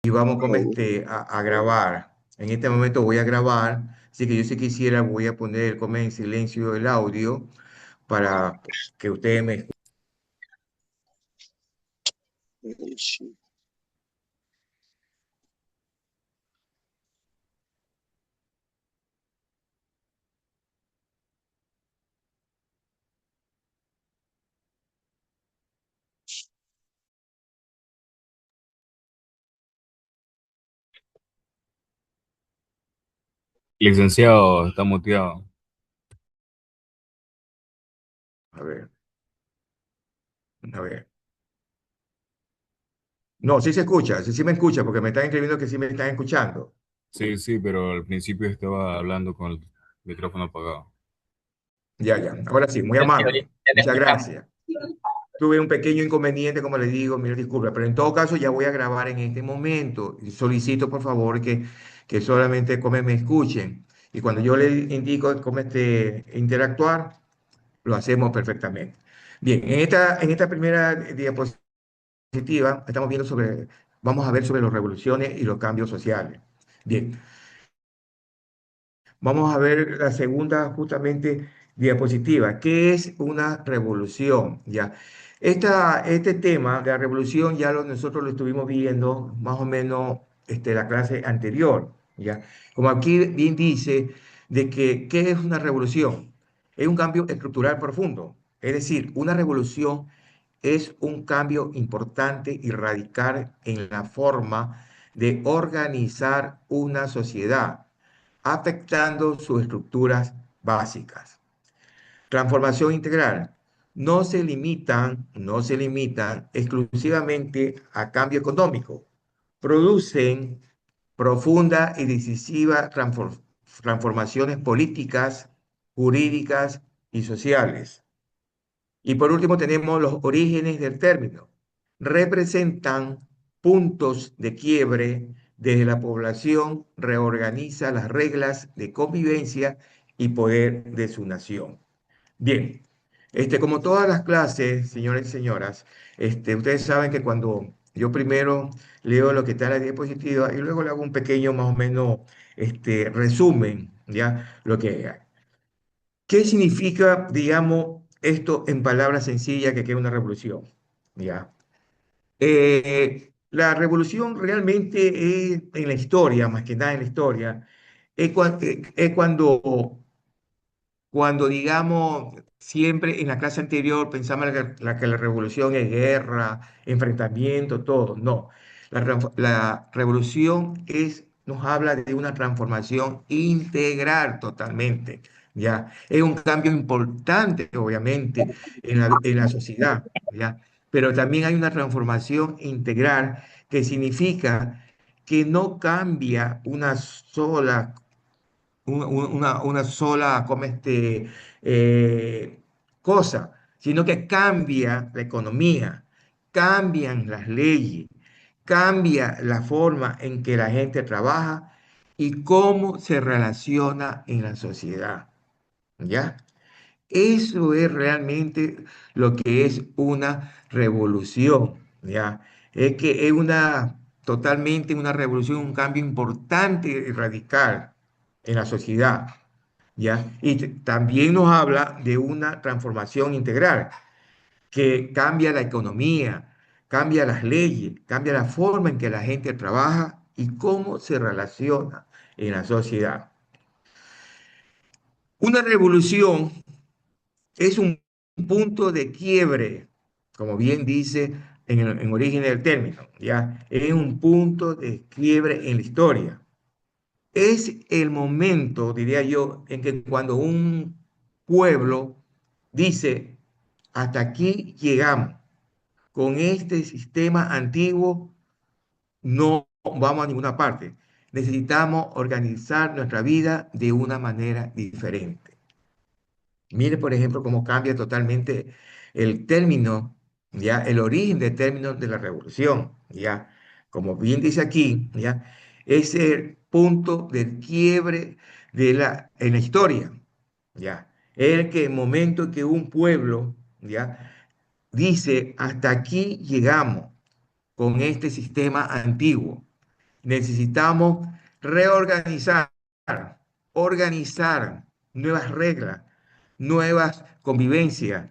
y vamos a grabar. En este momento voy a grabar, así que yo si quisiera voy a poner como en silencio el audio para que ustedes me escuchen. Sí. Licenciado, está muteado. A ver, a ver. No, sí se escucha, sí, sí me escucha, porque me están escribiendo que sí me están escuchando. Sí, sí, pero al principio estaba hablando con el micrófono apagado. Ya, ya. Ahora sí, muy Sí, ahorita amable. ya te Muchas escuchamos. gracias. Tuve un pequeño inconveniente, como les digo, mil disculpas, pero en todo caso ya voy a grabar en este momento. Y solicito por favor que solamente como me escuchen. Y cuando yo les indico cómo interactuar, lo hacemos perfectamente. Bien, en esta primera diapositiva vamos a ver sobre las revoluciones y los cambios sociales. Bien, vamos a ver la segunda justamente diapositiva. ¿Qué es una revolución? Ya. Este tema de la revolución nosotros lo estuvimos viendo más o menos la clase anterior. ¿Ya? Como aquí bien dice, de que ¿qué es una revolución? Es un cambio estructural profundo. Es decir, una revolución es un cambio importante y radical en la forma de organizar una sociedad afectando sus estructuras básicas. Transformación integral. No se limitan exclusivamente a cambio económico. Producen profundas y decisivas transformaciones políticas, jurídicas y sociales. Y por último tenemos los orígenes del término. Representan puntos de quiebre desde la población reorganiza las reglas de convivencia y poder de su nación. Bien, como todas las clases, señores y señoras, ustedes saben que cuando yo primero leo lo que está en la diapositiva y luego le hago un pequeño más o menos resumen, ¿ya? Lo que hay. ¿Qué significa, digamos, esto en palabras sencillas que es una revolución? ¿Ya? La revolución realmente es en la historia, más que nada en la historia, es cuando, digamos, siempre en la clase anterior pensamos que la revolución es guerra, enfrentamiento, todo. No, la revolución nos habla de una transformación integral totalmente, ¿ya? Es un cambio importante, obviamente, en la sociedad, ¿ya? Pero también hay una transformación integral que significa que no cambia una sola eh, cosa, sino que cambia la economía, cambian las leyes, cambia la forma en que la gente trabaja y cómo se relaciona en la sociedad. ¿Ya? Eso es realmente lo que es una revolución, ¿ya? Es que es totalmente una revolución, un cambio importante y radical en la sociedad, ¿ya? Y también nos habla de una transformación integral que cambia la economía, cambia las leyes, cambia la forma en que la gente trabaja y cómo se relaciona en la sociedad. Una revolución es un punto de quiebre, como bien dice en origen del término, ¿ya? Es un punto de quiebre en la historia. Es el momento, diría yo, en que cuando un pueblo dice, hasta aquí llegamos, con este sistema antiguo no vamos a ninguna parte. Necesitamos organizar nuestra vida de una manera diferente. Mire, por ejemplo, cómo cambia totalmente el término, ya, el origen del término de la revolución, ya. Como bien dice aquí, ya, es el punto del quiebre en la historia, ya. Es el momento que un pueblo, ya, dice, hasta aquí llegamos con este sistema antiguo. necesitamos reorganizar, organizar nuevas reglas, nuevas convivencias,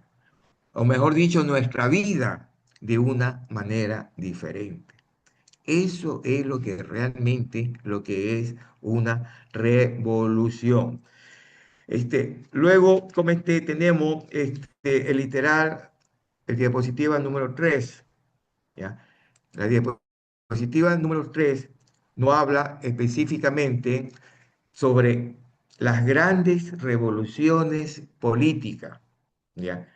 o mejor dicho, nuestra vida de una manera diferente. Eso es lo que realmente lo que es una revolución. Luego, como tenemos el literal, el diapositiva número 3, ¿ya? La diapositiva número 3 no habla específicamente sobre las grandes revoluciones políticas, ¿ya?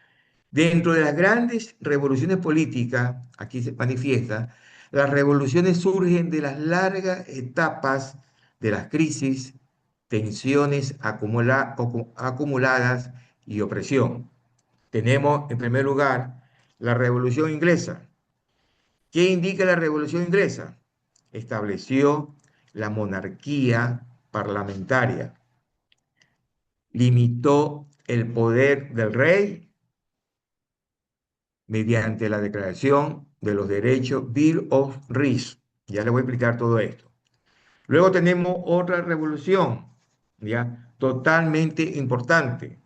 Dentro de las grandes revoluciones políticas, aquí se manifiesta, las revoluciones surgen de las largas etapas de las crisis, tensiones acumuladas y opresión. Tenemos, en primer lugar, la Revolución Inglesa. ¿Qué indica la Revolución Inglesa? Estableció la monarquía parlamentaria, limitó el poder del rey mediante la Declaración de los Derechos, Bill of Rights. Ya les voy a explicar todo esto. Luego tenemos otra revolución, ya, totalmente importante,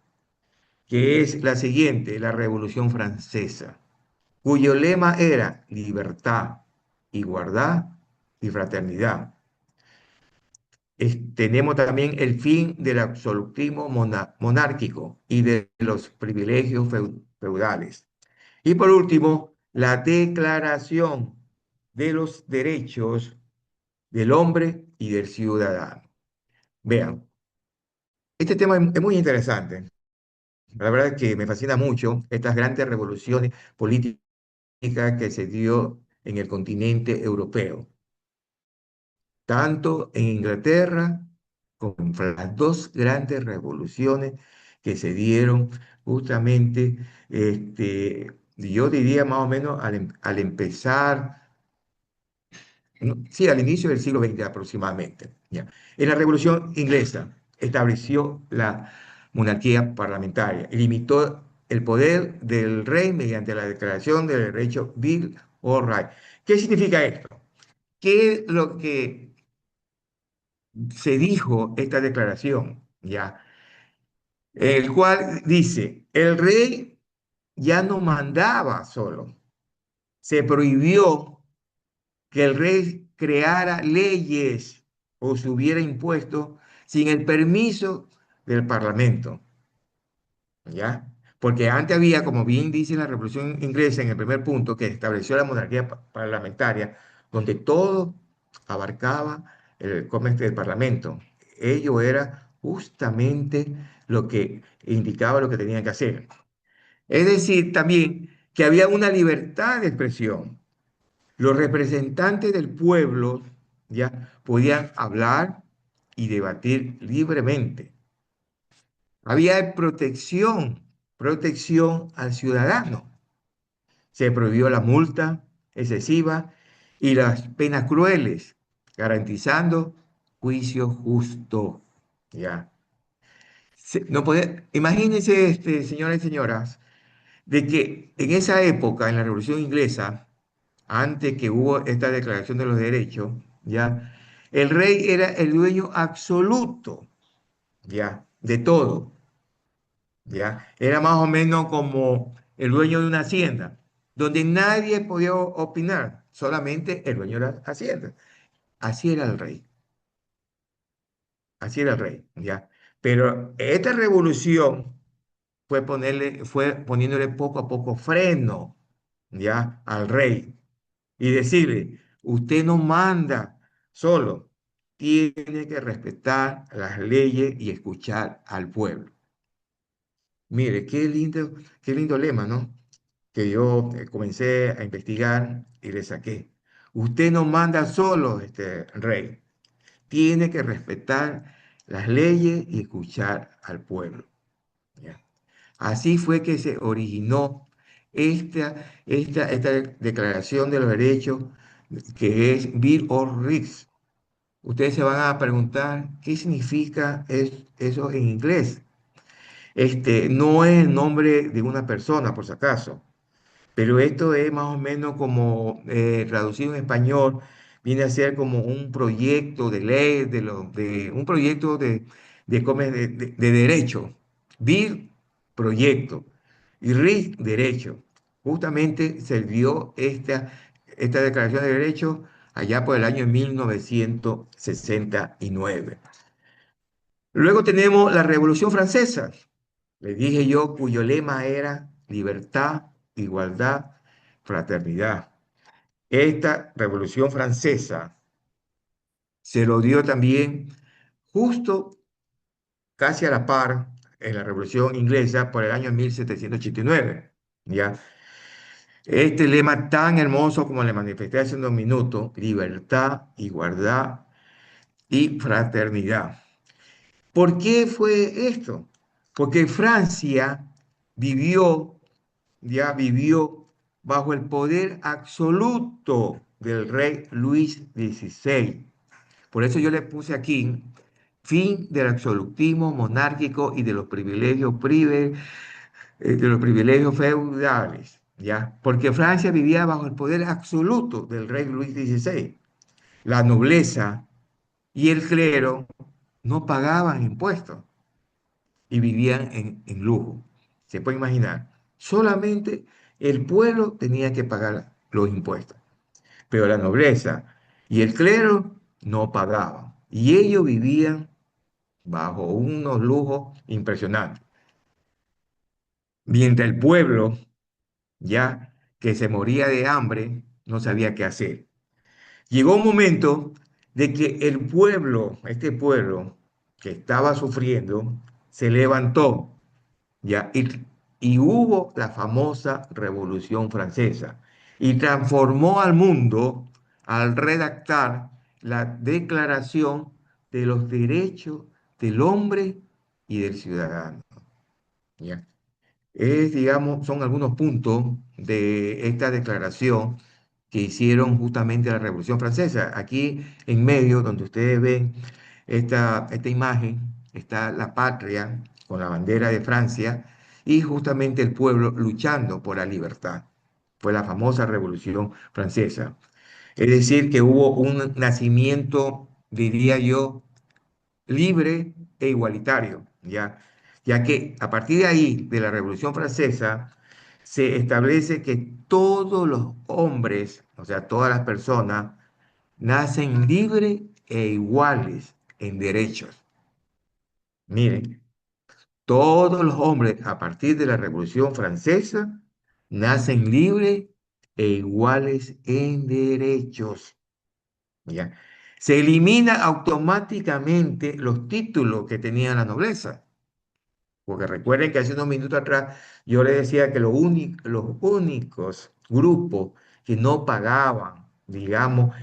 que es la siguiente, la Revolución Francesa, cuyo lema era libertad, igualdad y fraternidad. Tenemos también el fin del absolutismo monárquico y de los privilegios feudales. Y por último, la Declaración de los Derechos del Hombre y del Ciudadano. Vean, este tema es muy interesante. La verdad es que me fascina mucho estas grandes revoluciones políticas que se dio en el continente europeo, tanto en Inglaterra como en las dos grandes revoluciones que se dieron justamente, yo diría más o menos al empezar, ¿no? Sí, al inicio del siglo XX aproximadamente. Ya. En la Revolución Inglesa estableció la monarquía parlamentaria y limitó el poder del rey mediante la declaración del derecho Bill of Rights. ¿Qué significa esto? ¿Qué es lo que se dijo esta declaración? Ya, el cual dice, el rey ya no mandaba solo, se prohibió que el rey creara leyes o subiera impuestos sin el permiso del Parlamento, ¿ya? Porque antes había, como bien dice la Revolución Inglesa en el primer punto, que estableció la monarquía parlamentaria, donde todo abarcaba el comité del Parlamento. Ello era justamente lo que indicaba lo que tenían que hacer. Es decir, también que había una libertad de expresión. Los representantes del pueblo ya podían hablar y debatir libremente. Había protección al ciudadano. Se prohibió la multa excesiva y las penas crueles, garantizando juicio justo. Ya. No imagínense, señores y señoras, de que en esa época, en la Revolución Inglesa, antes que hubo esta declaración de los derechos, ya, el rey era el dueño absoluto, ya, de todo, ya. Era más o menos como el dueño de una hacienda, donde nadie podía opinar, solamente el dueño de la hacienda. Así era el rey, así era el rey, ya. Pero esta revolución fue poniéndole poco a poco freno, ya, al rey y decirle, usted no manda solo, tiene que respetar las leyes y escuchar al pueblo. Mire, qué lindo lema, ¿no? Que yo comencé a investigar y le saqué. Usted no manda solo, este rey, tiene que respetar las leyes y escuchar al pueblo. ¿Ya? Así fue que se originó esta declaración de los derechos que es Bill of Rights. Ustedes se van a preguntar qué significa eso en inglés. No es el nombre de una persona, por si acaso, pero esto es más o menos como traducido en español. viene a ser como un proyecto de ley, un proyecto de derecho. BID, proyecto, y RIC, derecho. Justamente se dio esta declaración de derechos allá por el año 1969. Luego tenemos la Revolución Francesa. Le dije yo, cuyo lema era libertad, igualdad, fraternidad. Esta Revolución Francesa se lo dio también justo casi a la par en la Revolución Inglesa por el año 1789. ¿Ya? Este lema tan hermoso como le manifesté hace unos minutos, libertad, igualdad y fraternidad. ¿Por qué fue esto? Porque Francia vivió, ya vivió bajo el poder absoluto del rey Luis XVI. Por eso yo le puse aquí fin del absolutismo monárquico y de los privilegios feudales, ¿ya? Porque Francia vivía bajo el poder absoluto del rey Luis XVI. La nobleza y el clero no pagaban impuestos y vivían en lujo. Se puede imaginar. Solamente el pueblo tenía que pagar los impuestos, pero la nobleza y el clero no pagaban. Y ellos vivían bajo unos lujos impresionantes. Mientras el pueblo, ya que se moría de hambre, no sabía qué hacer. Llegó un momento de que el pueblo, este pueblo que estaba sufriendo, se levantó, ya, y hubo la famosa Revolución Francesa y transformó al mundo al redactar la Declaración de los Derechos del Hombre y del Ciudadano. ¿Ya? Digamos, son algunos puntos de esta declaración que hicieron justamente la Revolución Francesa. Aquí en medio, donde ustedes ven esta imagen, está la patria con la bandera de Francia y justamente el pueblo luchando por la libertad. Fue la famosa Revolución Francesa. Es decir, que hubo un nacimiento, diría yo, libre e igualitario, ya que a partir de ahí, de la Revolución Francesa, se establece que todos los hombres, o sea, todas las personas, nacen libres e iguales en derechos. Miren, todos los hombres a partir de la Revolución Francesa nacen libres e iguales en derechos. ¿Ya? Se elimina automáticamente los títulos que tenía la nobleza. Porque recuerden que hace unos minutos atrás yo les decía que los únicos grupos que no pagaban, digamos,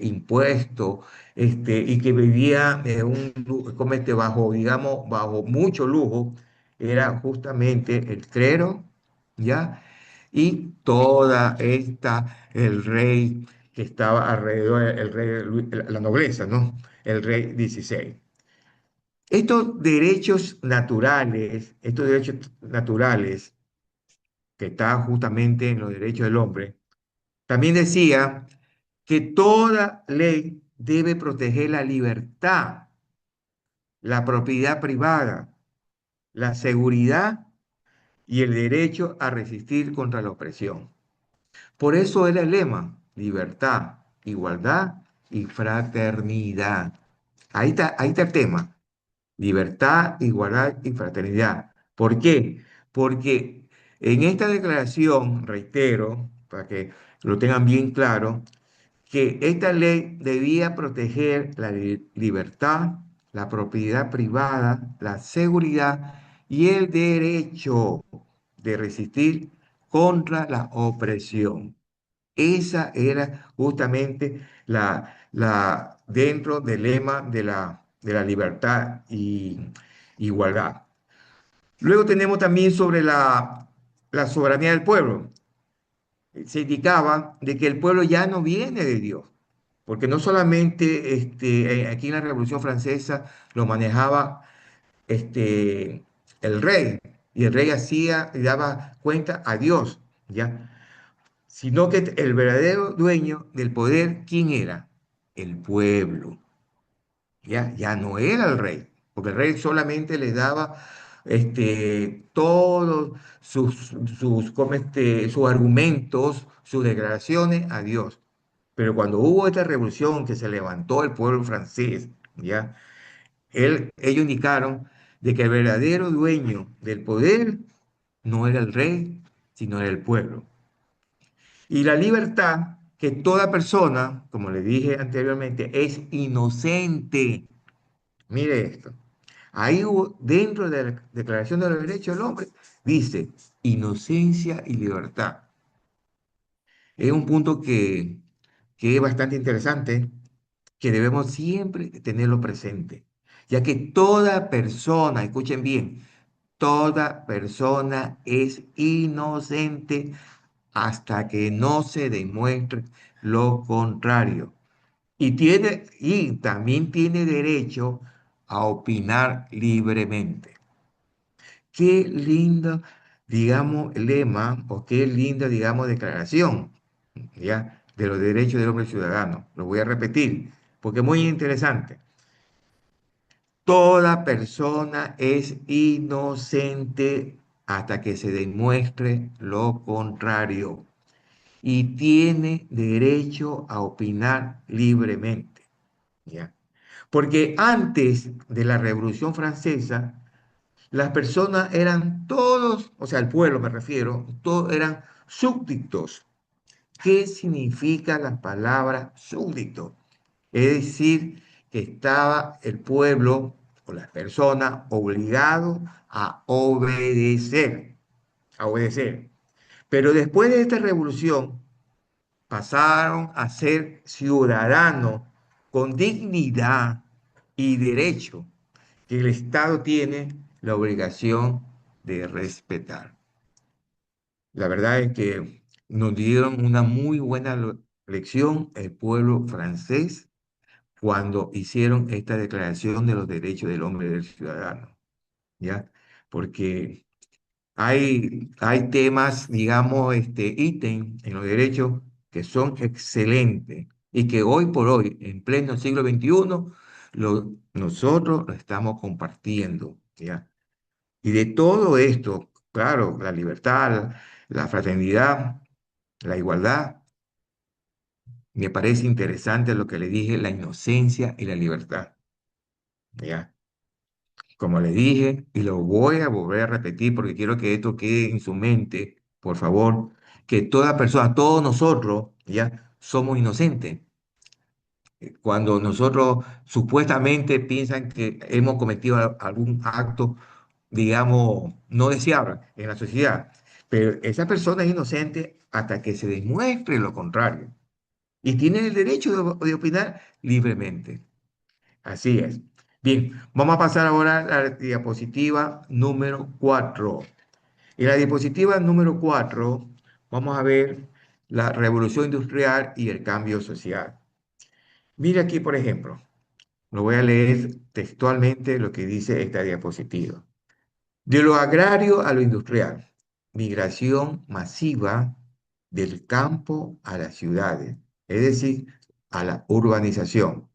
impuestos, y que vivían bajo, digamos, bajo mucho lujo, era justamente el clero, ¿ya? Y toda el rey que estaba alrededor, el rey, la nobleza, ¿no? El rey 16. Estos derechos naturales que están justamente en los derechos del hombre, también decía que toda ley debe proteger la libertad, la propiedad privada, la seguridad y el derecho a resistir contra la opresión. Por eso era el lema, libertad, igualdad y fraternidad. Ahí está el tema. Libertad, igualdad y fraternidad. ¿Por qué? Porque en esta declaración, reitero, para que lo tengan bien claro, que esta ley debía proteger la libertad, la propiedad privada, la seguridad y el derecho de resistir contra la opresión. Esa era justamente dentro del lema de la libertad y igualdad. Luego tenemos también sobre la soberanía del pueblo. Se indicaba de que el pueblo ya no viene de Dios, porque no solamente aquí en la Revolución Francesa lo manejaba el rey, y el rey hacía y daba cuenta a Dios, ¿ya? sino que el verdadero dueño del poder, ¿quién era? El pueblo. Ya no era el rey, porque el rey solamente les daba todos sus argumentos, sus declaraciones a Dios. Pero cuando hubo esta revolución que se levantó el pueblo francés, ¿ya? Ellos indicaron de que el verdadero dueño del poder no era el rey, sino era el pueblo. Y la libertad, que toda persona, como le dije anteriormente, es inocente. Mire esto. Ahí dentro de la Declaración de los Derechos del Hombre, dice inocencia y libertad. Es un punto que es bastante interesante, que debemos siempre tenerlo presente, ya que toda persona, escuchen bien, toda persona es inocente hasta que no se demuestre lo contrario. Y también tiene derecho a opinar libremente. Qué linda, digamos, lema o qué linda, digamos, declaración, ¿ya? De los derechos del hombre ciudadano. Lo voy a repetir porque es muy interesante. Toda persona es inocente hasta que se demuestre lo contrario y tiene derecho a opinar libremente, ¿ya? Porque antes de la Revolución Francesa, las personas eran todos, o sea, el pueblo me refiero, todos eran súbditos. ¿Qué significa la palabra súbdito? Es decir, que estaba el pueblo o las personas obligados a obedecer. Pero después de esta revolución pasaron a ser ciudadanos con dignidad y derecho que el Estado tiene la obligación de respetar. La verdad es que nos dieron una muy buena lección el pueblo francés cuando hicieron esta declaración de los derechos del hombre y del ciudadano, ¿ya? Porque hay temas, digamos, ítem en los derechos que son excelentes y que hoy por hoy, en pleno siglo XXI, nosotros lo estamos compartiendo, ¿ya? Y de todo esto, claro, la libertad, la fraternidad, la igualdad, me parece interesante lo que le dije, la inocencia y la libertad, ¿ya? Como le dije, y lo voy a volver a repetir porque quiero que esto quede en su mente, por favor, que toda persona, todos nosotros, ya somos inocentes. Cuando nosotros supuestamente piensan que hemos cometido algún acto, digamos, no deseable en la sociedad, pero esa persona es inocente hasta que se demuestre lo contrario y tiene el derecho de opinar libremente. Así es. Bien, vamos a pasar ahora a la diapositiva número 4. En la diapositiva número 4 vamos a ver la revolución industrial y el cambio social. Mira aquí, por ejemplo, lo voy a leer textualmente lo que dice esta diapositiva. De lo agrario a lo industrial, migración masiva del campo a las ciudades, es decir, a la urbanización.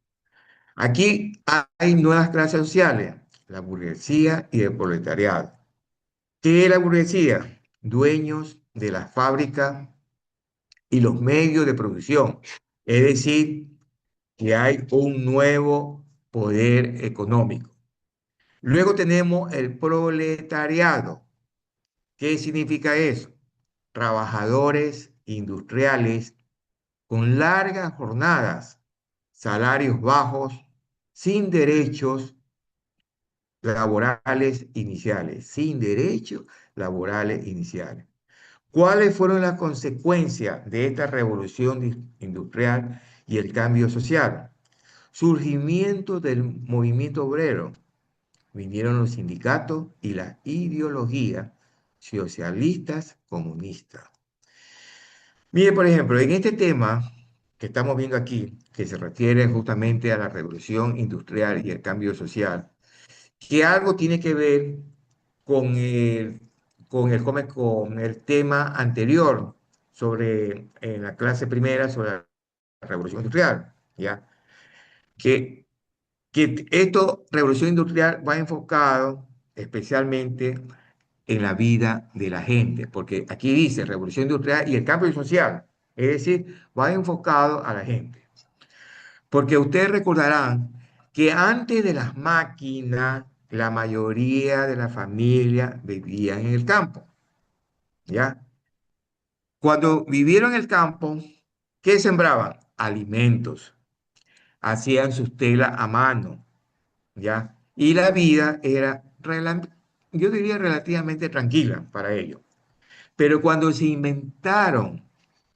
Aquí hay nuevas clases sociales, la burguesía y el proletariado. ¿Qué es la burguesía? Dueños de las fábricas y los medios de producción. Es decir, que hay un nuevo poder económico. Luego tenemos el proletariado. ¿Qué significa eso? Trabajadores industriales con largas jornadas, salarios bajos, sin derechos laborales iniciales, sin derechos laborales iniciales. ¿Cuáles fueron las consecuencias de esta revolución industrial y el cambio social? Surgimiento del movimiento obrero. Vinieron los sindicatos y las ideologías socialistas comunistas. Mire, por ejemplo, en este tema que estamos viendo aquí, que se refiere justamente a la revolución industrial y el cambio social, que algo tiene que ver con el tema anterior en la clase primera sobre la revolución industrial, ¿ya? Que, que esto, revolución industrial, va enfocado especialmente en la vida de la gente, porque aquí dice revolución industrial y el cambio social, es decir, va enfocado a la gente. Porque ustedes recordarán que antes de las máquinas, la mayoría de la familia vivía en el campo, ¿ya? Cuando vivieron en el campo, ¿qué sembraban? Alimentos, hacían sus telas a mano, ¿ya? Y la vida era, yo diría, relativamente tranquila para ellos. Pero cuando se inventaron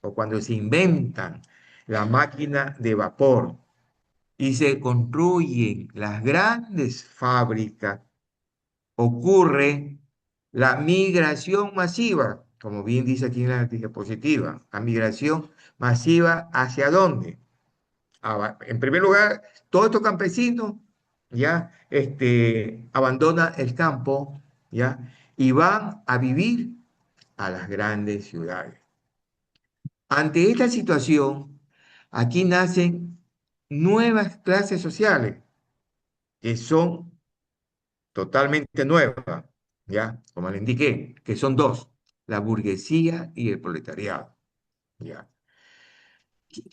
o cuando se inventan la máquina de vapor y se construyen las grandes fábricas, ocurre la migración masiva, como bien dice aquí en la diapositiva, la migración masiva ¿hacia dónde? En primer lugar, todos estos campesinos ya abandonan el campo, ya, y van a vivir a las grandes ciudades. Ante esta situación, aquí nacen nuevas clases sociales que son totalmente nuevas, ¿ya? Como le indiqué, que son dos, la burguesía y el proletariado, ¿ya?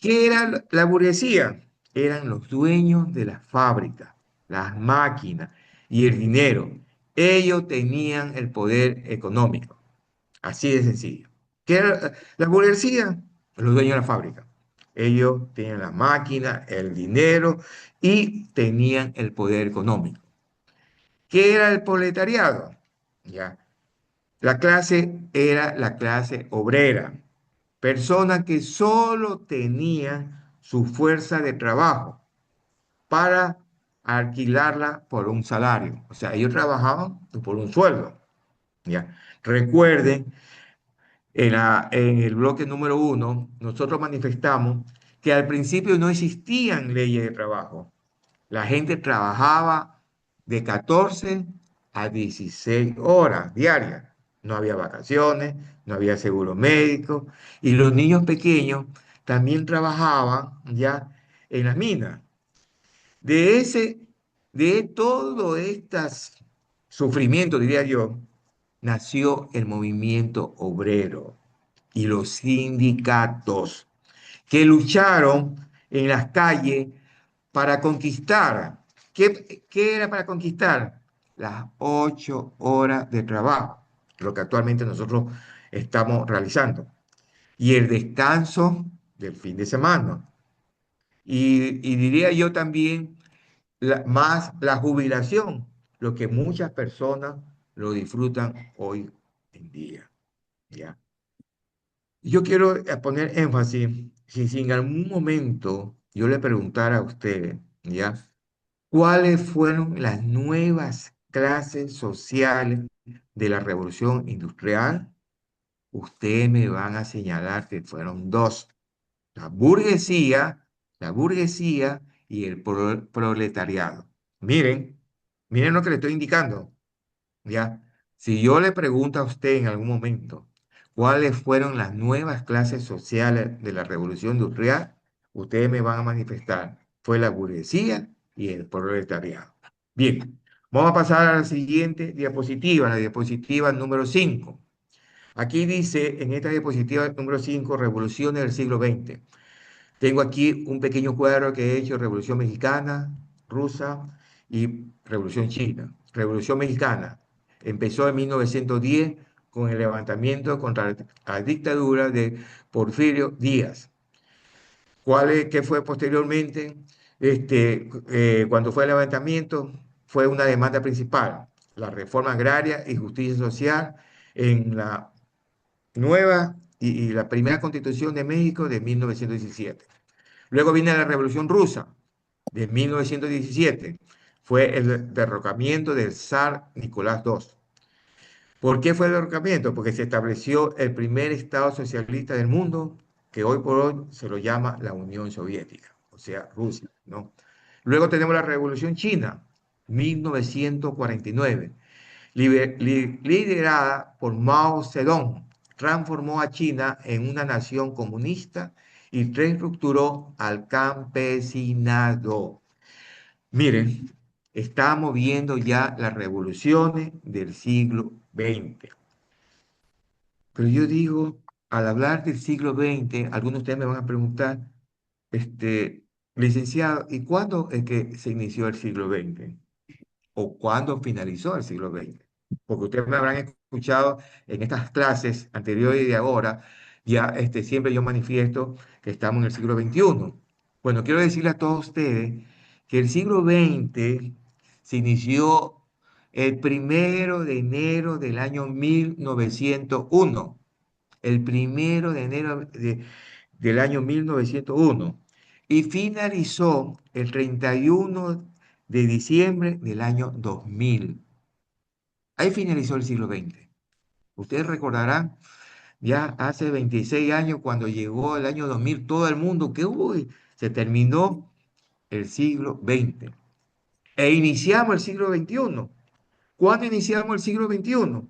¿Qué era la burguesía? Eran los dueños de las fábricas, las máquinas y el dinero. Ellos tenían el poder económico, así de sencillo. ¿Qué era la burguesía? Los dueños de la fábrica. Ellos tenían las máquinas, el dinero y tenían el poder económico. ¿Qué era el proletariado? Ya. La clase era la clase obrera, personas que solo tenían su fuerza de trabajo para alquilarla por un salario. O sea, ellos trabajaban por un sueldo. ¿Ya? Recuerden, en el bloque número uno, nosotros manifestamos que al principio no existían leyes de trabajo. La gente trabajaba de 14 a 16 horas diarias. No había vacaciones, no había seguro médico y los niños pequeños también trabajaban ya en las minas. De ese, de todo estos sufrimientos, diría yo, nació el movimiento obrero y los sindicatos que lucharon en las calles para conquistar. ¿Qué era para conquistar? Las 8 horas de trabajo, lo que actualmente nosotros estamos realizando. Y el descanso del fin de semana. Y diría yo también, más la jubilación, lo que muchas personas lo disfrutan hoy en día. ¿Ya? Yo quiero poner énfasis, si en algún momento yo le preguntara a usted, ¿ya? ¿Cuáles fueron las nuevas clases sociales de la revolución industrial? Ustedes me van a señalar que fueron dos, la burguesía, la burguesía y el proletariado. Miren, miren lo que le estoy indicando. ¿Ya? Si yo le pregunto a usted en algún momento cuáles fueron las nuevas clases sociales de la revolución industrial, ustedes me van a manifestar. Fue la burguesía y el proletariado. Bien, vamos a pasar a la siguiente diapositiva, la diapositiva número 5. Aquí dice, en esta diapositiva número 5, revoluciones del siglo XX. Tengo aquí un pequeño cuadro que he hecho, Revolución Mexicana, Rusa y Revolución China. Revolución Mexicana empezó en 1910 con el levantamiento contra la dictadura de Porfirio Díaz. ¿Qué fue posteriormente? Cuando fue el levantamiento, fue una demanda principal, la reforma agraria y justicia social en la nueva y la primera constitución de México de 1917. Luego viene la Revolución Rusa de 1917. Fue el derrocamiento del zar Nicolás II. ¿Por qué fue el derrocamiento? Porque se estableció el primer Estado socialista del mundo, que hoy por hoy se lo llama la Unión Soviética, o sea, Rusia, ¿no? Luego tenemos la Revolución China, 1949, liderada por Mao Zedong, transformó a China en una nación comunista y reestructuró al campesinado. Miren, estamos viendo ya las revoluciones del siglo XX. Pero yo digo, al hablar del siglo XX, algunos de ustedes me van a preguntar, este, licenciado, ¿y cuándo es que se inició el siglo XX? ¿O cuándo finalizó el siglo XX? Porque ustedes me habrán escuchado en estas clases anteriores y de ahora, ya siempre yo manifiesto que estamos en el siglo XXI. Bueno, quiero decirle a todos ustedes que el siglo XX se inició el 1 de enero del año 1901. El 1 de enero del año 1901 y finalizó el 31 de diciembre del año 2000. Ahí finalizó el siglo XX. Ustedes recordarán, ya hace 26 años, cuando llegó el año 2000, todo el mundo que uy, se terminó el siglo XX. E iniciamos el siglo XXI. ¿Cuándo iniciamos el siglo XXI?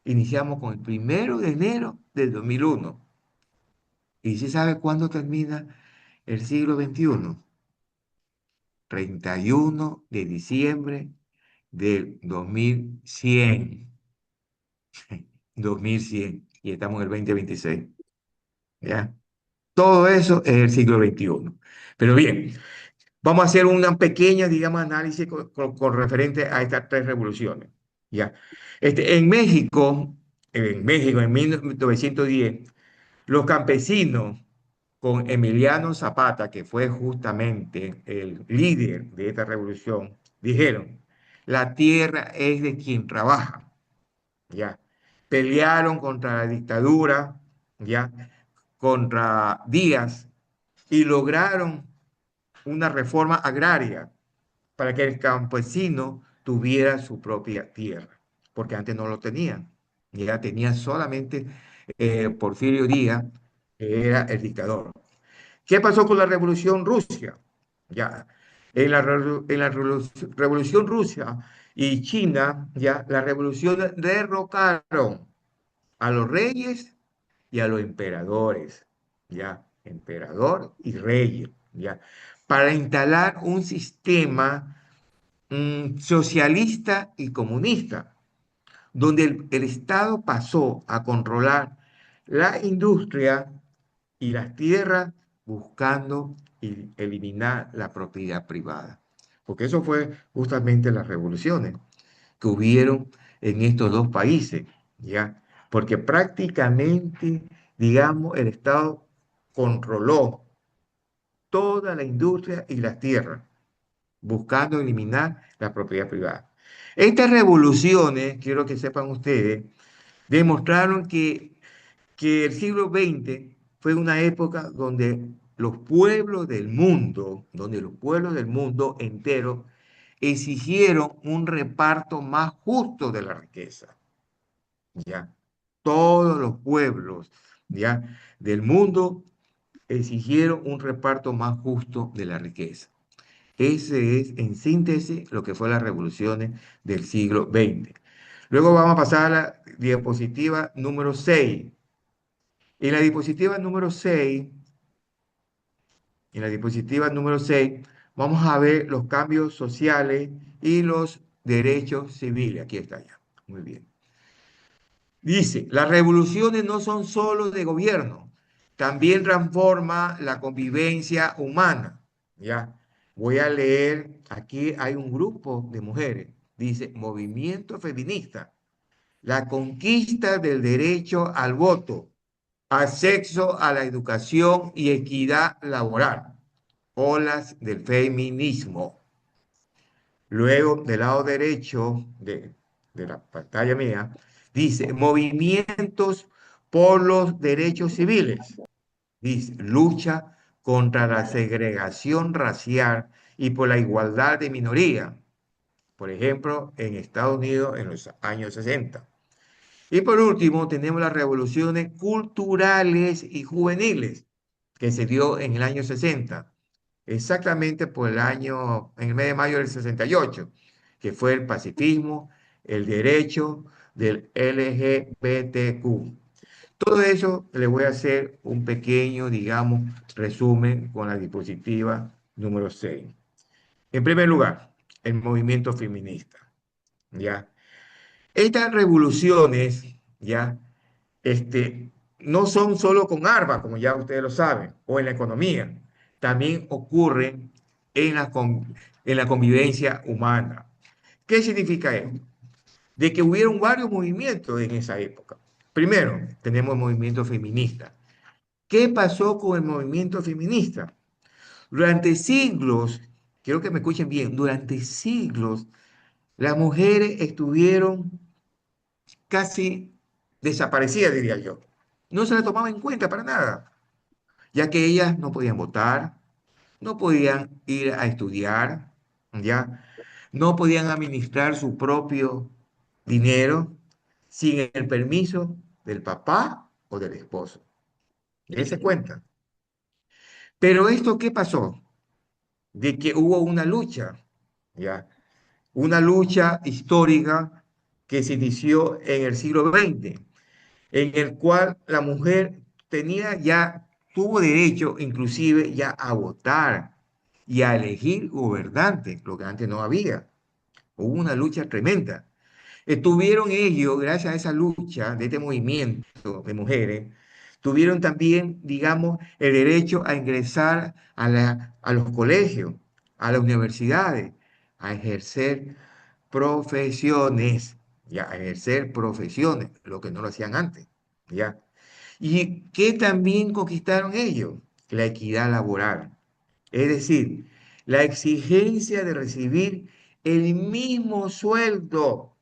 Iniciamos con el 1 de enero del 2001. ¿Y si sabe cuándo termina el siglo XXI? 31 de diciembre del 2100. 2100. Y estamos en el 2026. ¿Ya? Todo eso es el siglo XXI. Pero bien, vamos a hacer una pequeña, digamos, análisis con referente a estas tres revoluciones. ¿Ya? En México, en 1910, los campesinos con Emiliano Zapata, que fue justamente el líder de esta revolución, dijeron, la tierra es de quien trabaja, ¿ya? Pelearon contra la dictadura, ¿ya? Contra Díaz y lograron una reforma agraria para que el campesino tuviera su propia tierra, porque antes no lo tenían, ya tenían solamente Porfirio Díaz, que era el dictador. ¿Qué pasó con la Revolución Rusia? Ya, en la Revolución Rusia y China, ya, la revolución derrocaron a los reyes y a los emperadores, ya, emperador y reyes, ya, para instalar un sistema socialista y comunista, donde el Estado pasó a controlar la industria y las tierras buscando eliminar la propiedad privada. Porque eso fue justamente las revoluciones que hubieron en estos dos países, ¿ya? Porque prácticamente, digamos, el Estado controló toda la industria y las tierras, buscando eliminar la propiedad privada. Estas revoluciones, quiero que sepan ustedes, demostraron que el siglo XX fue una época donde los pueblos del mundo entero exigieron un reparto más justo de la riqueza, ¿ya? Todos los pueblos, ¿ya? Del mundo exigieron un reparto más justo de la riqueza. Ese es, en síntesis, lo que fue las revoluciones del siglo XX. Luego vamos a pasar a la diapositiva número 6. En la diapositiva número 6, en la diapositiva número 6, vamos a ver los cambios sociales y los derechos civiles. Aquí está ya. Muy bien. Dice, las revoluciones no son solo de gobierno, también transforma la convivencia humana. Ya, voy a leer, aquí hay un grupo de mujeres. Dice, movimiento feminista, la conquista del derecho al voto, acceso a la educación y equidad laboral, olas del feminismo. Luego, del lado derecho de la pantalla mía, dice, movimientos por los derechos civiles. Dice, lucha contra la segregación racial y por la igualdad de minoría. Por ejemplo, en Estados Unidos en los años 60. Y por último, tenemos las revoluciones culturales y juveniles que se dio en el año 60, exactamente por en el mes de mayo del 68, que fue el pacifismo, el derecho del LGBTQ. Todo eso le voy a hacer un pequeño, digamos, resumen con la diapositiva número 6. En primer lugar, el movimiento feminista, ¿ya? Estas revoluciones, ¿ya? Este, no son solo con armas, como ya ustedes lo saben, o en la economía, también ocurren en la convivencia humana. ¿Qué significa esto? De que hubieron varios movimientos en esa época. Primero, tenemos el movimiento feminista. ¿Qué pasó con el movimiento feminista? Durante siglos, quiero que me escuchen bien, durante siglos las mujeres estuvieron casi desaparecidas, diría yo. No se les tomaba en cuenta para nada, ya que ellas no podían votar, no podían ir a estudiar, ¿ya? No podían administrar su propio dinero sin el permiso del papá o del esposo. Dense cuenta. Pero esto, ¿qué pasó? De que hubo una lucha, ¿ya? Una lucha histórica que se inició en el siglo XX, en el cual la mujer tenía ya, tuvo derecho inclusive ya a votar y a elegir gobernantes, lo que antes no había. Hubo una lucha tremenda. Tuvieron ellos, gracias a esa lucha de este movimiento de mujeres, tuvieron también, digamos, el derecho a ingresar a los colegios, a las universidades, a ejercer profesiones, ya, a ejercer profesiones, lo que no lo hacían antes, ya. ¿Y qué también conquistaron ellos? La equidad laboral. Es decir, la exigencia de recibir el mismo sueldo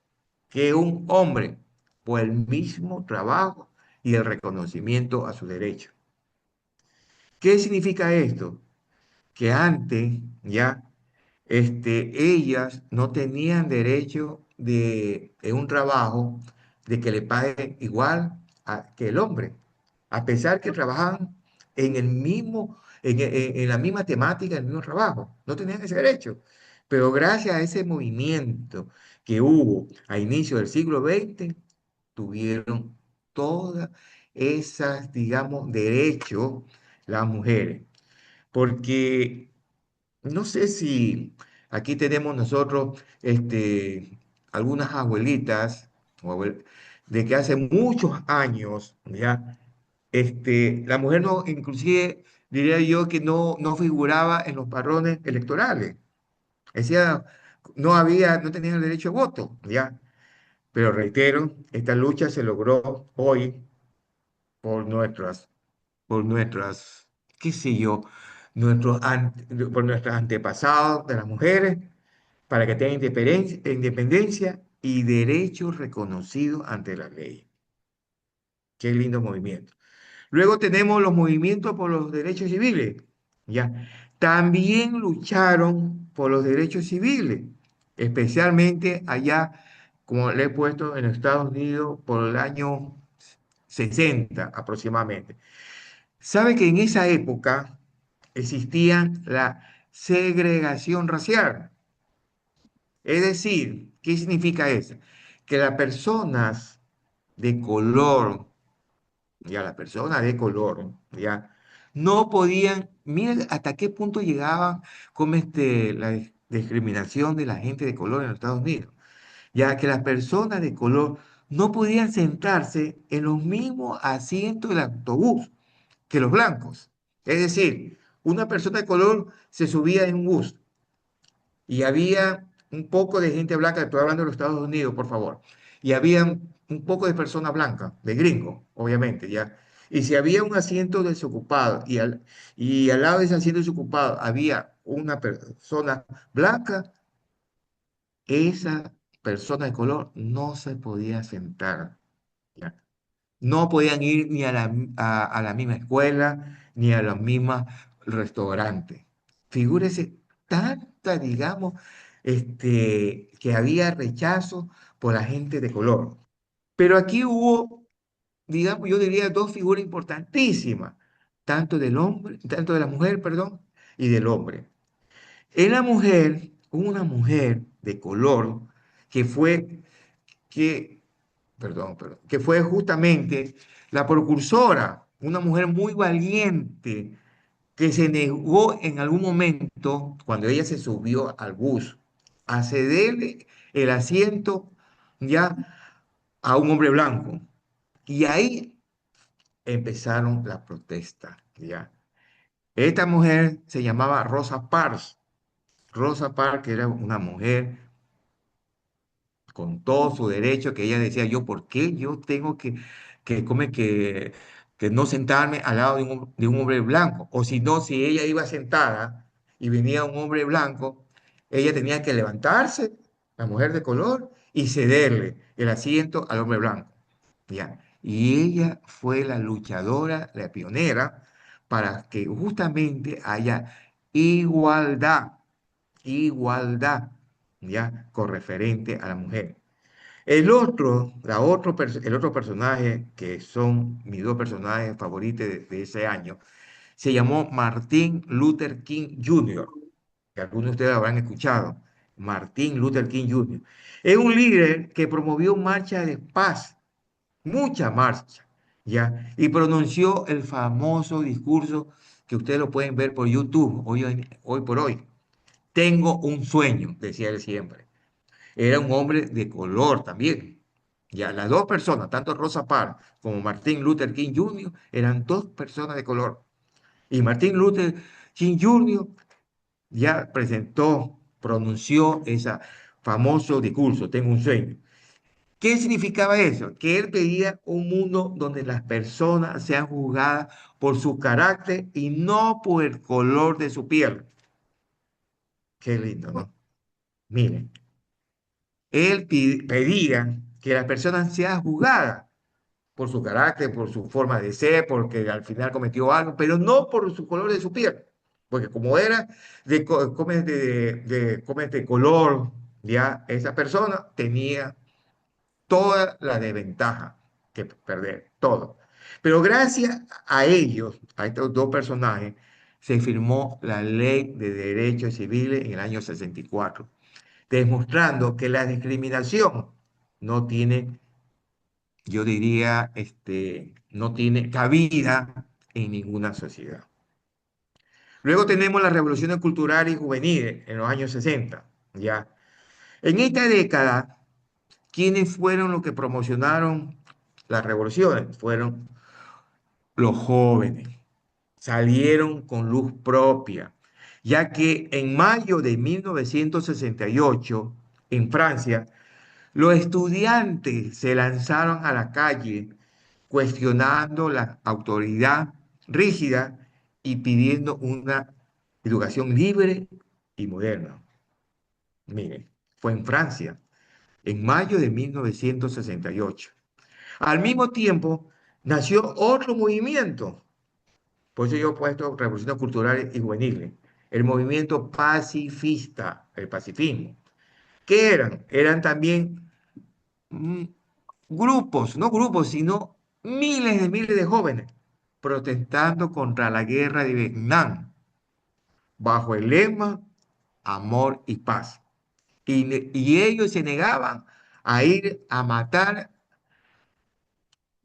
que un hombre por el mismo trabajo y el reconocimiento a su derecho. ¿Qué significa esto? Que antes ya ellas no tenían derecho en un trabajo de que le paguen igual que el hombre, a pesar que trabajaban en el mismo, en la misma temática, en el mismo trabajo, no tenían ese derecho. Pero gracias a ese movimiento que hubo a inicio del siglo XX, tuvieron todas esas, digamos, derechos las mujeres. Porque no sé si aquí tenemos nosotros algunas abuelitas de que hace muchos años, ¿ya? La mujer no, inclusive diría yo que no figuraba en los padrones electorales. Decía, no tenían el derecho a voto, ¿ya? Pero reitero, esta lucha se logró hoy por nuestras, qué sé yo, por nuestros antepasados de las mujeres, para que tengan independencia y derechos reconocidos ante la ley. Qué lindo movimiento. Luego tenemos los movimientos por los derechos civiles, ¿ya? También lucharon por los derechos civiles, especialmente allá, como le he puesto en Estados Unidos, por el año 60 aproximadamente. Sabe que en esa época existía la segregación racial. Es decir, ¿qué significa eso? Que las personas de color, ya las personas de color, ya no podían, miren hasta qué punto llegaban con la discriminación de la gente de color en los Estados Unidos, ya que las personas de color no podían sentarse en los mismos asientos del autobús que los blancos. Es decir, una persona de color se subía en un bus y había un poco de gente blanca, estoy hablando de los Estados Unidos, por favor, y había un poco de personas blancas, de gringos, obviamente, ya. Y si había un asiento desocupado y al lado de ese asiento desocupado había una persona blanca, esa persona de color no se podía sentar. ¿Ya? No podían ir ni a la misma escuela, ni a los mismos restaurantes. Figúrese tanta, digamos, que había rechazo por la gente de color. Pero aquí hubo, digamos, yo diría dos figuras importantísimas, tanto de la mujer, perdón, y del hombre. En la mujer, hubo una mujer de color que fue, que que fue justamente la precursora, una mujer muy valiente que se negó en algún momento, cuando ella se subió al bus, a cederle el asiento ya a un hombre blanco. Y ahí empezaron las protestas, ya. Esta mujer se llamaba Rosa Parks. Rosa Parks era una mujer con todo su derecho, que ella decía, yo, ¿por qué yo tengo que, come, que no sentarme al lado de un hombre blanco? O si no, si ella iba sentada y venía un hombre blanco, ella tenía que levantarse, la mujer de color, y cederle el asiento al hombre blanco. ¿Ya? Y ella fue la luchadora, la pionera, para que justamente haya igualdad, igualdad, ¿ya? Con referente a la mujer. El otro personaje, que son mis dos personajes favoritos de ese año, se llamó Martin Luther King Jr., que algunos de ustedes habrán escuchado. Martin Luther King Jr. Es un líder que promovió marcha de paz, mucha marcha, ¿ya? Y pronunció el famoso discurso que ustedes lo pueden ver por YouTube hoy por hoy. Tengo un sueño, decía él siempre. Era un hombre de color también. Ya, las dos personas, tanto Rosa Parks como Martin Luther King Jr., eran dos personas de color. Y Martin Luther King Jr. ya pronunció ese famoso discurso, Tengo un sueño. ¿Qué significaba eso? Que él pedía un mundo donde las personas sean juzgadas por su carácter y no por el color de su piel. Qué lindo, ¿no? Miren, él pedía que las personas sean juzgadas por su carácter, por su forma de ser, porque al final cometió algo, pero no por su color de su piel. Porque como era de color, ya esa persona tenía toda la desventaja que perder, todo. Pero gracias a ellos, a estos dos personajes, se firmó la Ley de Derechos Civiles en el año 64, demostrando que la discriminación no tiene, yo diría, no tiene cabida en ninguna sociedad. Luego tenemos las revoluciones culturales y juveniles en los años 60, ¿ya? En esta década, ¿quiénes fueron los que promocionaron las revoluciones? Fueron los jóvenes. Salieron con luz propia, ya que en mayo de 1968, en Francia, los estudiantes se lanzaron a la calle cuestionando la autoridad rígida y pidiendo una educación libre y moderna. Miren, fue en Francia, en mayo de 1968. Al mismo tiempo, nació otro movimiento, por eso yo he puesto revoluciones culturales y juveniles, el movimiento pacifista, el pacifismo. ¿Qué eran? Eran también mm, grupos, no grupos, sino miles de jóvenes protestando contra la guerra de Vietnam, bajo el lema amor y paz. Y ellos se negaban a ir a matar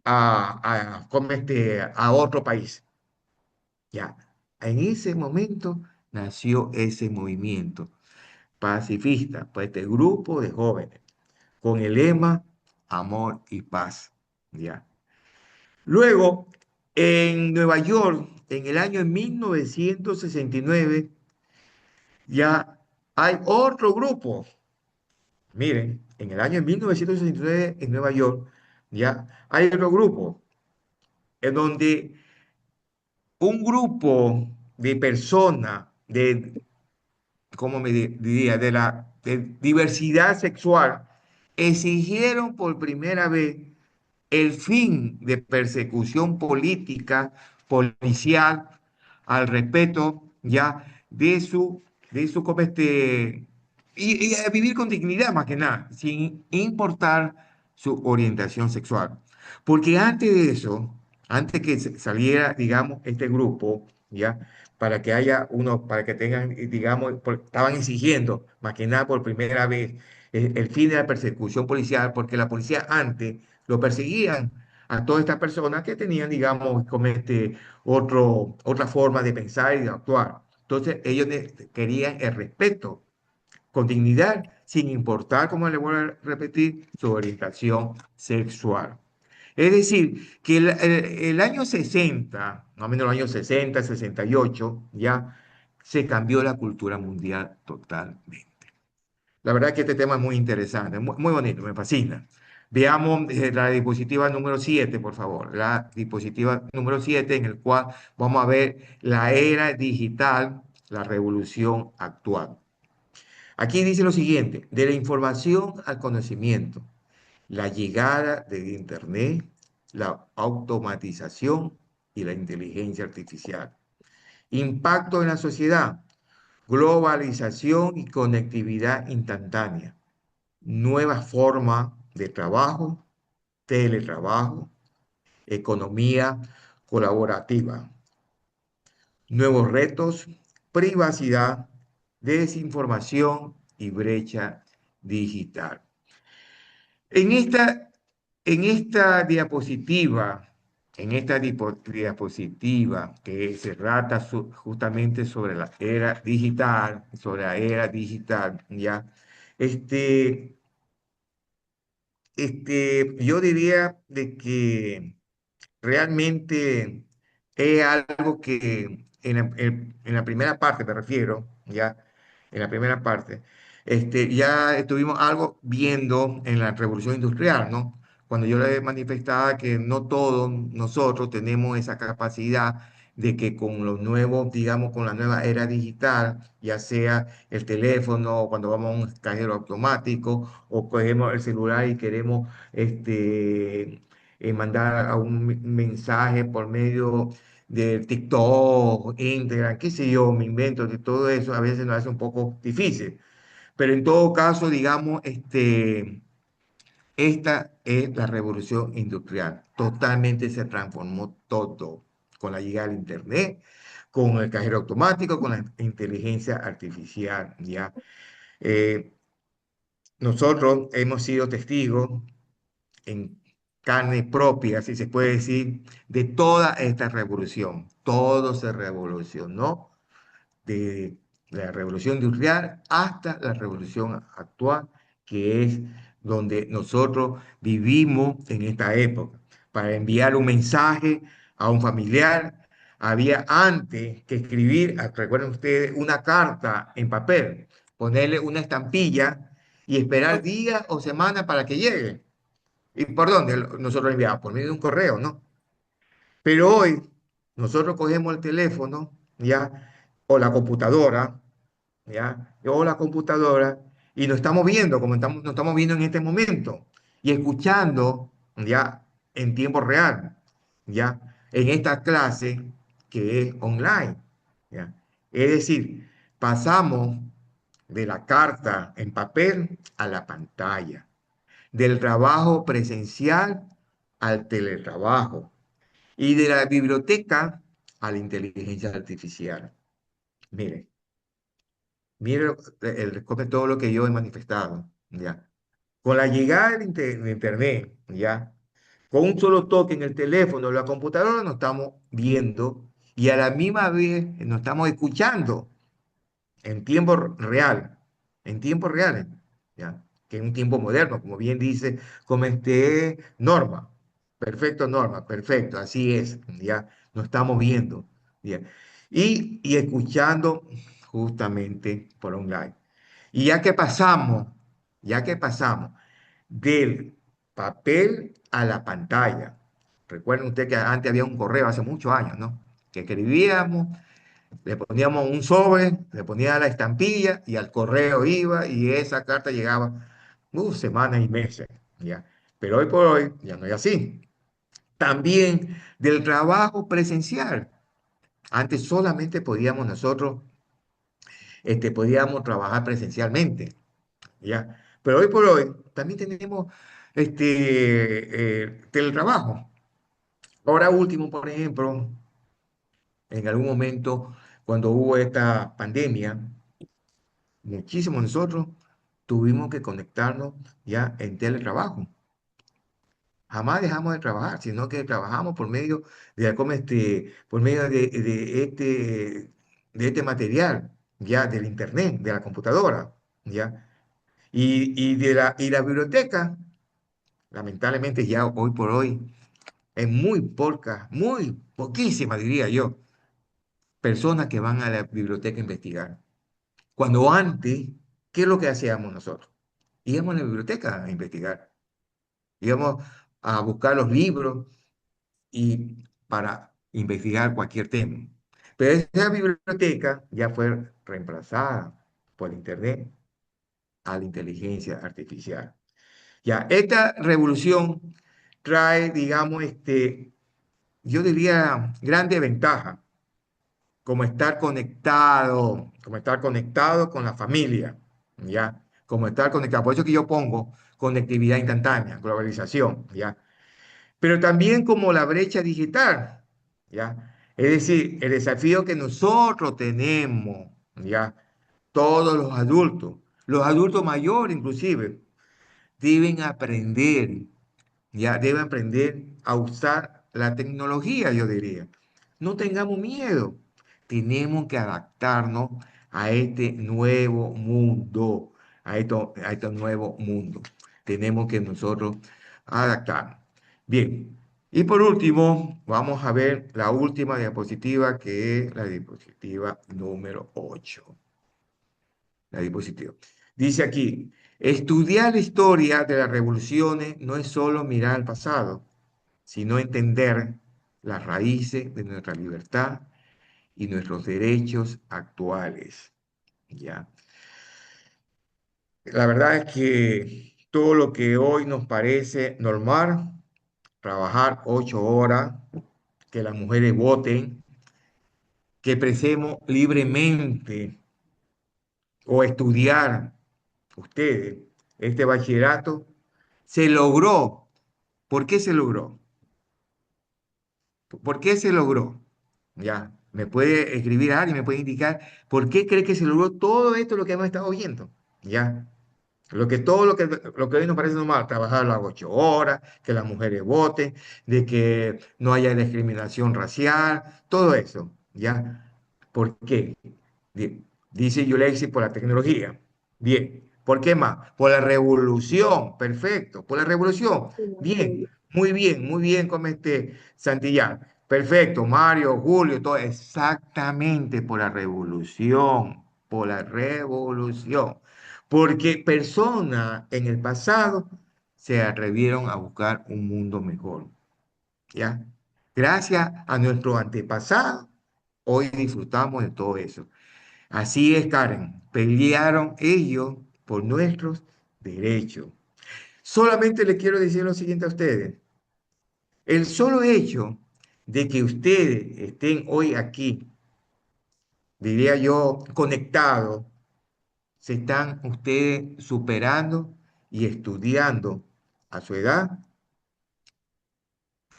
a otro país. Ya, en ese momento nació ese movimiento pacifista, pues este grupo de jóvenes, con el lema amor y paz. Ya. Luego, en Nueva York, en el año 1969, ya hay otro grupo. Miren, en el año 1969, en Nueva York, ya hay otro grupo en donde un grupo de personas ¿cómo diría? De diversidad sexual, exigieron por primera vez el fin de persecución política, policial, al respeto ya como y a vivir con dignidad más que nada, sin importar su orientación sexual. Porque antes de eso, antes que saliera, digamos, este grupo, ya, para que haya uno, para que tengan, digamos, estaban exigiendo, más que nada por primera vez, el fin de la persecución policial, porque la policía antes lo perseguían a todas estas personas que tenían, digamos, como otra forma de pensar y de actuar. Entonces, ellos querían el respeto con dignidad, sin importar, como le voy a repetir, su orientación sexual. Es decir, que el año 60, más o menos el año 60, 68, ya se cambió la cultura mundial totalmente. La verdad que este tema es muy interesante, muy, muy bonito, me fascina. Veamos la diapositiva número 7, por favor. La diapositiva número 7, en el cual vamos a ver la era digital, la revolución actual. Aquí dice lo siguiente, de la información al conocimiento, la llegada del Internet, la automatización y la inteligencia artificial. Impacto en la sociedad, globalización y conectividad instantánea, nuevas formas de trabajo, teletrabajo, economía colaborativa, nuevos retos, privacidad, desinformación y brecha digital. En esta, en esta diapositiva, diapositiva que se trata justamente sobre la era digital, ¿ya? Este, yo diría de que realmente es algo que en la primera parte, me refiero, ya, en la primera parte, ya estuvimos algo viendo en la revolución industrial, ¿no? Cuando yo le manifestaba que no todos nosotros tenemos esa capacidad de que con los nuevos, digamos, con la nueva era digital, ya sea el teléfono, o cuando vamos a un cajero automático, o cogemos el celular y queremos, mandar a un mensaje por medio de TikTok, Instagram, qué sé yo, me invento de todo eso, a veces nos hace un poco difícil. Pero en todo caso, digamos, esta es la revolución industrial. Totalmente se transformó todo con la llegada del Internet, con el cajero automático, con la inteligencia artificial, ¿ya? Eh, Nosotros hemos sido testigos en carne propia, si se puede decir, de toda esta revolución. Todo se revolucionó de la revolución industrial hasta la revolución actual, que es donde nosotros vivimos en esta época. Para enviar un mensaje a un familiar, había antes que escribir, recuerden ustedes, una carta en papel, ponerle una estampilla y esperar días o semanas para que llegue. ¿Y por dónde nosotros enviamos? Por medio de un correo, ¿no? Pero hoy nosotros cogemos el teléfono, ¿ya? O la computadora, ¿ya? O la computadora y nos estamos viendo, como nos estamos viendo en este momento, y escuchando, ¿ya? En tiempo real, ¿ya? En esta clase que es online, ¿ya? Es decir, pasamos de la carta en papel a la pantalla, del trabajo presencial al teletrabajo y de la biblioteca a la inteligencia artificial. Mire, mire todo lo que yo he manifestado, ¿ya? Con la llegada de Internet, ¿ya? Con un solo toque en el teléfono o la computadora nos estamos viendo y a la misma vez nos estamos escuchando en tiempo real, en tiempo real, ¿ya? Que es un tiempo moderno, como bien dice, comenté Norma. Perfecto, Norma, perfecto, así es, ya nos estamos viendo, ¿ya? Y escuchando justamente por online. Y ya que pasamos del papel a la pantalla, recuerden ustedes que antes había un correo hace muchos años, ¿no? Que escribíamos, le poníamos un sobre, le ponía la estampilla y al correo iba y esa carta llegaba semanas y meses, ¿ya? Pero hoy por hoy ya no es así. También del trabajo presencial. Antes solamente podíamos nosotros, podíamos trabajar presencialmente, ¿ya? Pero hoy por hoy también tenemos teletrabajo. Ahora último, por ejemplo, en algún momento cuando hubo esta pandemia, muchísimos de nosotros tuvimos que conectarnos ya en teletrabajo. Jamás dejamos de trabajar, sino que trabajamos por medio por medio de este material, ya del internet, de la computadora, ya. Y la biblioteca, lamentablemente ya hoy por hoy, es muy poquísima, diría yo, personas que van a la biblioteca a investigar. Cuando antes, ¿qué es lo que hacíamos nosotros? Íbamos a la biblioteca a investigar, íbamos a buscar los libros y para investigar cualquier tema. Pero esa biblioteca ya fue reemplazada por Internet a la inteligencia artificial. Ya, esta revolución trae, digamos, yo diría, grande ventaja, como estar conectado con la familia, ¿ya? Como estar conectado. Por eso que yo pongo conectividad instantánea, globalización, ¿ya? Pero también como la brecha digital, ¿ya? Es decir, el desafío que nosotros tenemos, ¿ya? Todos los adultos mayores inclusive, deben aprender, ya deben aprender a usar la tecnología, yo diría. No tengamos miedo, tenemos que adaptarnos a este nuevo mundo, a este nuevo mundo. Tenemos que nosotros adaptarnos. Bien, y por último, vamos a ver la última diapositiva, que es la diapositiva número 8. La diapositiva. Dice aquí, estudiar la historia de las revoluciones no es solo mirar al pasado, sino entender las raíces de nuestra libertad y nuestros derechos actuales. ¿Ya? La verdad es que todo lo que hoy nos parece normal, trabajar 8 horas, que las mujeres voten, que expresemos libremente o estudiar ustedes este bachillerato, se logró. ¿Por qué se logró? ¿Por qué se logró? Ya, me puede escribir alguien, me puede indicar por qué cree que se logró todo esto lo que hemos estado viendo. Ya, lo que hoy nos parece normal, trabajar las 8 horas, que las mujeres voten, de que no haya discriminación racial, todo eso. ¿Ya? ¿Por qué? Dice Yulexi por la tecnología. Bien. ¿Por qué más? Por la revolución. Perfecto. Por la revolución. Bien. Muy bien, como Santillán. Perfecto. Mario, Julio, todo. Exactamente por la revolución. Por la revolución. Porque personas en el pasado se atrevieron a buscar un mundo mejor. ¿Ya? Gracias a nuestro antepasado, hoy disfrutamos de todo eso. Así es, Karen. Pelearon ellos por nuestros derechos. Solamente le quiero decir lo siguiente a ustedes. El solo hecho de que ustedes estén hoy aquí, diría yo, conectados, se están ustedes superando y estudiando a su edad.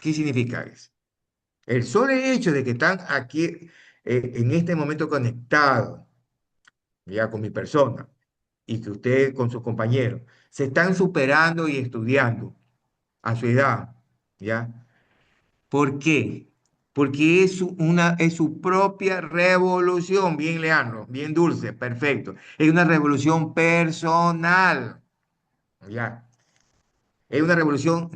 ¿Qué significa eso? El solo hecho de que están aquí en este momento conectados, ya con mi persona, y que ustedes con sus compañeros se están superando y estudiando a su edad, ¿ya? ¿Por qué? Porque es su propia revolución, bien Leandro, bien Dulce, perfecto. Es una revolución personal, ¿ya? Es una revolución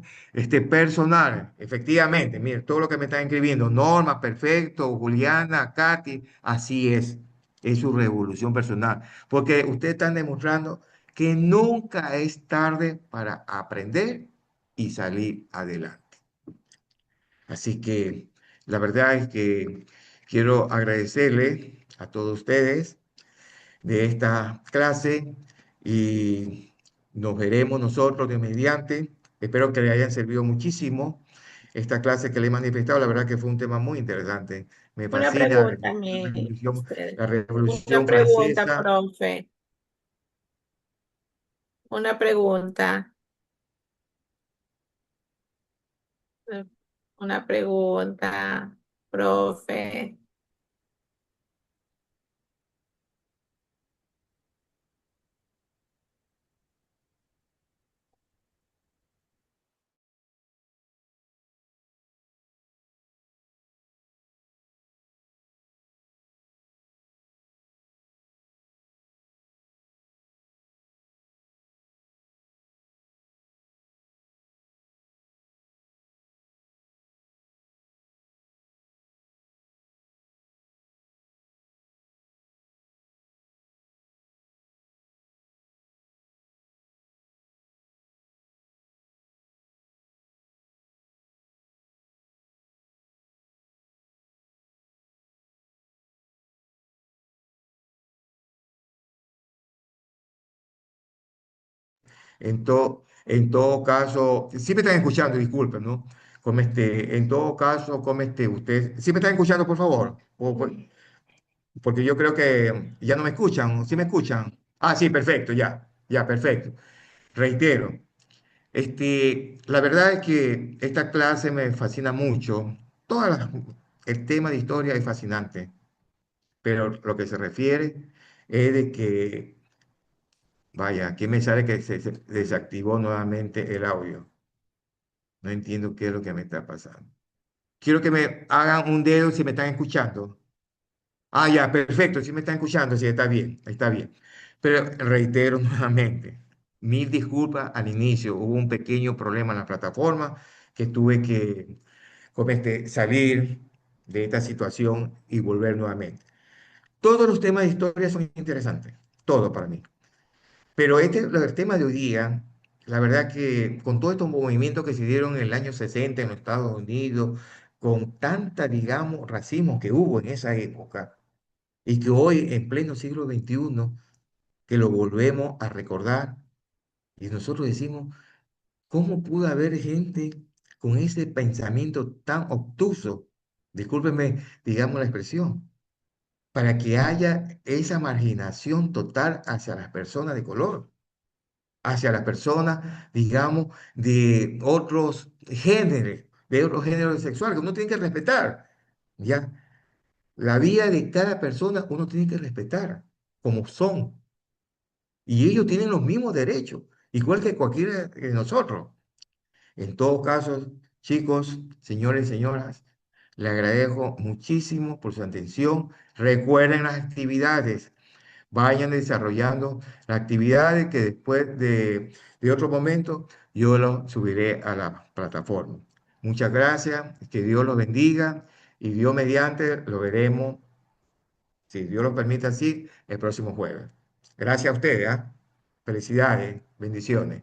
personal, efectivamente. Mire, todo lo que me están escribiendo, Norma, perfecto, Juliana, Katy, así es. Es su revolución personal. Porque ustedes están demostrando que nunca es tarde para aprender y salir adelante. Así que la verdad es que quiero agradecerle a todos ustedes de esta clase y nos veremos nosotros de mediante. Espero que le hayan servido muchísimo esta clase que le he manifestado. La verdad que fue un tema muy interesante. Me Una fascina pregunta, la una revolución pregunta, francesa. profe. Una pregunta. Una pregunta, profe. En todo caso, sí me están escuchando, disculpen, ¿no? En todo caso, usted, ¿sí me están escuchando, por favor? Porque yo creo que ya no me escuchan, ¿sí me escuchan? Ah, sí, perfecto, ya, perfecto. Reitero, la verdad es que esta clase me fascina mucho. El tema de historia es fascinante, pero lo que se refiere es de que, vaya, aquí me sale que se desactivó nuevamente el audio. No entiendo qué es lo que me está pasando. Quiero que me hagan un dedo si me están escuchando. Ah, ya, perfecto, si me están escuchando, sí, está bien, está bien. Pero reitero nuevamente, mil disculpas al inicio, hubo un pequeño problema en la plataforma que tuve que salir de esta situación y volver nuevamente. Todos los temas de historia son interesantes, todo para mí. Pero el tema de hoy día, la verdad que con todos estos movimientos que se dieron en el año 60 en los Estados Unidos, con tanta, digamos, racismo que hubo en esa época, y que hoy, en pleno siglo XXI, que lo volvemos a recordar, y nosotros decimos, ¿cómo pudo haber gente con ese pensamiento tan obtuso? Discúlpeme, digamos la expresión, para que haya esa marginación total hacia las personas de color, hacia las personas, digamos, de otros géneros sexuales, que uno tiene que respetar, ¿ya? La vida de cada persona uno tiene que respetar como son. Y ellos tienen los mismos derechos, igual que cualquiera de nosotros. En todo caso, chicos, señores y señoras, le agradezco muchísimo por su atención. Recuerden las actividades, vayan desarrollando las actividades que después de otro momento yo lo subiré a la plataforma. Muchas gracias, que Dios los bendiga y Dios mediante lo veremos, si Dios lo permite así, el próximo jueves. Gracias a ustedes, ¿ah? Felicidades, bendiciones.